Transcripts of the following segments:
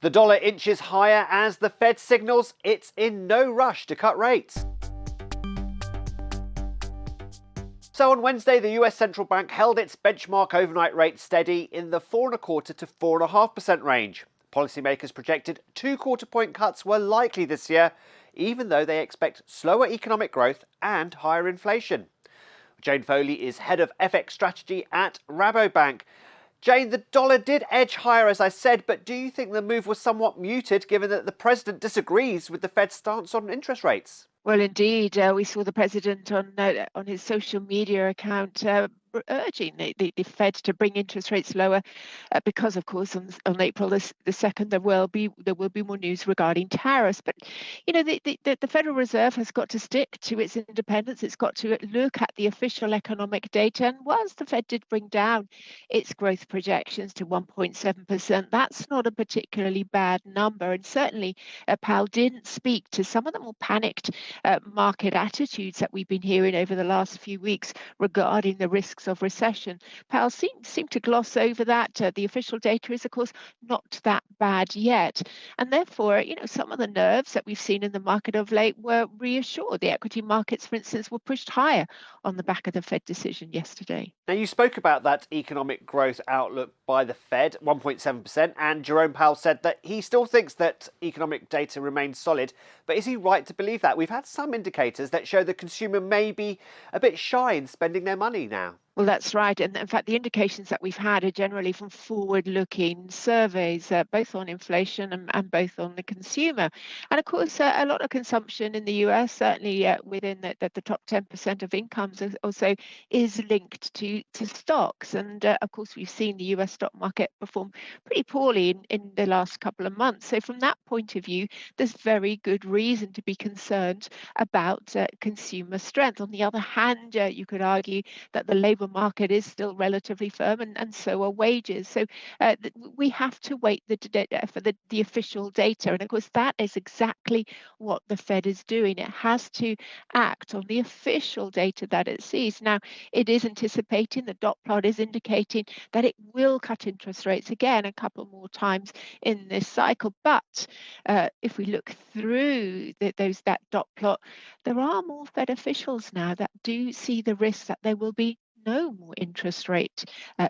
The dollar inches higher as the Fed signals it's in no rush to cut rates. So on Wednesday, the US central bank held its benchmark overnight rate steady in the 4.25% to 4.5% range. Policymakers projected 2 quarter-point cuts were likely this year, even though they expect slower economic growth and higher inflation. Jane Foley is head of FX strategy at Rabobank. Jane, the dollar did edge higher, as I said, but do you think the move was somewhat muted given that the president disagrees with the Fed's stance on interest rates? Well, indeed, we saw the president on his social media account urging the Fed to bring interest rates lower, because, of course, on April the 2nd there will be more news regarding tariffs. But the Federal Reserve has got to stick to its independence. It's got to look at the official economic data. And whilst the Fed did bring down its growth projections to 1.7%, that's not a particularly bad number. And certainly, Powell didn't speak to some of the more panicked market attitudes that we've been hearing over the last few weeks regarding the risks of recession. Powell seemed to gloss over that. The official data is, of course, not that bad yet. And therefore, some of the nerves that we've seen in the market of late were reassured. The equity markets, for instance, were pushed higher on the back of the Fed decision yesterday. Now, you spoke about that economic growth outlook by the Fed, 1.7%, and Jerome Powell said that he still thinks that economic data remains solid. But is he right to believe that? We've had some indicators that show the consumer may be a bit shy in spending their money now. Well, that's right. And in fact, the indications that we've had are generally from forward-looking surveys, both on inflation and both on the consumer. And of course, a lot of consumption in the US, certainly within the top 10% of incomes also, is linked to stocks. And of course, we've seen the US stock market perform pretty poorly in the last couple of months. So from that point of view, there's very good reason to be concerned about consumer strength. On the other hand, you could argue that the labour market is still relatively firm, and so are wages. So we have to wait for the official data. And of course, that is exactly what the Fed is doing. It has to act on the official data that it sees. Now, it is anticipating, the dot plot is indicating that it will cut interest rates again a couple more times in this cycle. But if we look through that dot plot, there are more Fed officials now that do see the risk that there will be no more interest rate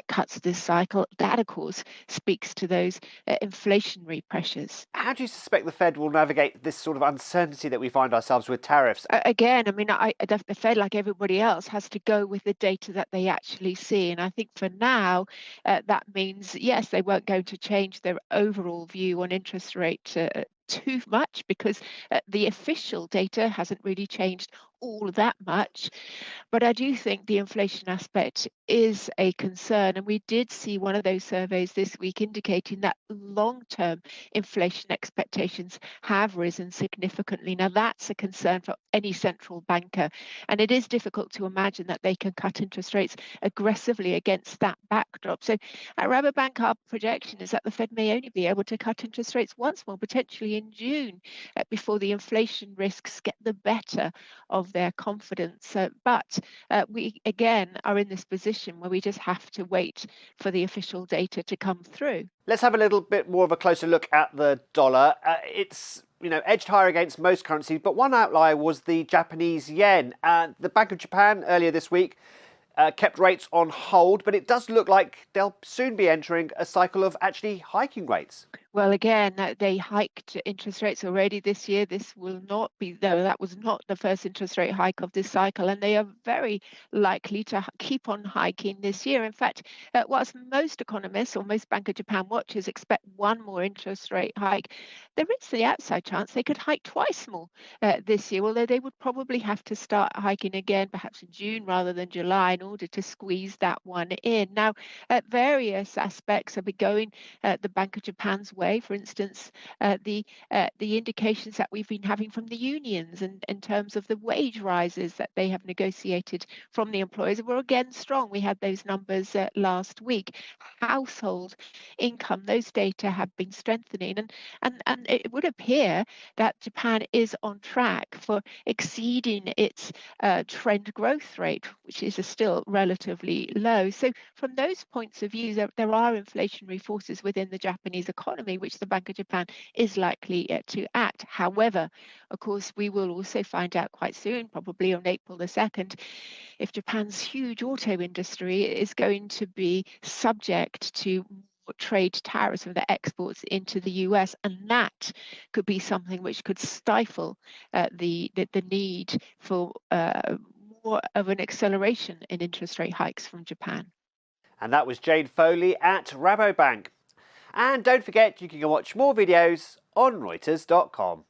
cuts this cycle. That, of course, speaks to those inflationary pressures. How do you suspect the Fed will navigate this sort of uncertainty that we find ourselves with tariffs? Again, I mean, the Fed, like everybody else, has to go with the data that they actually see. And I think for now, that means, yes, they weren't going to change their overall view on interest rate too much, because the official data hasn't really changed all that much. But I do think the inflation aspect is a concern. And we did see one of those surveys this week indicating that long-term inflation expectations have risen significantly. Now, that's a concern for any central banker. And it is difficult to imagine that they can cut interest rates aggressively against that backdrop. So at Rabobank, our projection is that the Fed may only be able to cut interest rates once more, potentially in June, before the inflation risks get the better of their confidence. But we, again, are in this position where we just have to wait for the official data to come through. Let's have a little bit more of a closer look at the dollar. It's edged higher against most currencies, but one outlier was the Japanese yen. The Bank of Japan earlier this week kept rates on hold, but it does look like they'll soon be entering a cycle of actually hiking rates. Well, again, they hiked interest rates already this year. This will not be, though, that was not the first interest rate hike of this cycle, and they are very likely to keep on hiking this year. In fact, whilst most economists or most Bank of Japan watchers expect one more interest rate hike, there is the outside chance they could hike twice more this year, although they would probably have to start hiking again, perhaps in June rather than July, in order to squeeze that one in. Now, various aspects will be going the Bank of Japan's way. For instance, the indications that we've been having from the unions and in terms of the wage rises that they have negotiated from the employers were again strong. We had those numbers last week. Household income, those data have been strengthening, and it would appear that Japan is on track for exceeding its trend growth rate, which is still relatively low. So from those points of view, there are inflationary forces within the Japanese economy strongly which the Bank of Japan is likely to act. However, of course, we will also find out quite soon, probably on April the 2nd, if Japan's huge auto industry is going to be subject to trade tariffs of the exports into the US, and that could be something which could stifle the need for more of an acceleration in interest rate hikes from Japan. And that was Jane Foley at Rabobank. And don't forget, you can watch more videos on Reuters.com.